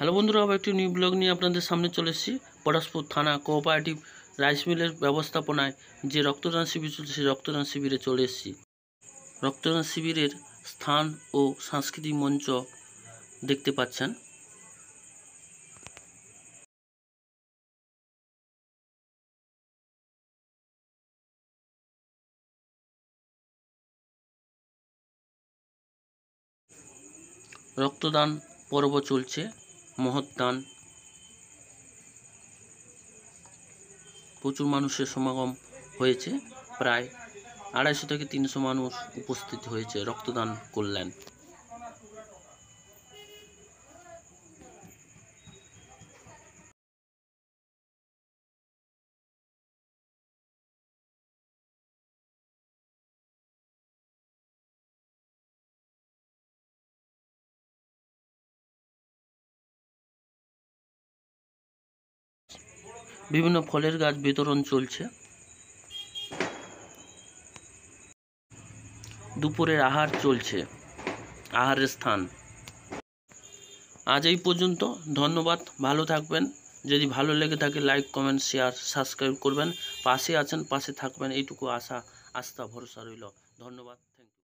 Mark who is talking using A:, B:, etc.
A: Hello বন্ধুরা, আবার একটি নিউ ব্লগ নিয়ে আপনাদের সামনে চলে এসেছি। পরশপুর থানা কোঅপারেটিভ রাইস মিলের ব্যবস্থাপনায় যে রক্তদান শিবির চলছে, সেই রক্তদান শিবিরে চলে এসেছি। রক্তদান শিবিরের স্থান ও সাংস্কৃতিক মঞ্চ দেখতে পাচ্ছেন। রক্তদান পর্ব চলছে, মহৎদান। প্রচুর মানুষের সমাগম হয়েছে, প্রায় 250 থেকে 300 মানুষ উপস্থিত হয়েছে, রক্তদান করলেন। বিভিন্ন ফলের গাছ বিতরণ চলছে। দুপুরের আহার চলছে, আহারের স্থান। আজ এই পর্যন্ত। ধন্যবাদ, ভালো থাকবেন। যদি ভালো লেগে থাকে লাইক, কমেন্ট, শেয়ার, সাবস্ক্রাইব করবেন। পাশে আছেন, পাশে থাকবেন, এইটুকু আশা, আস্থা, ভরসা রইল। ধন্যবাদ।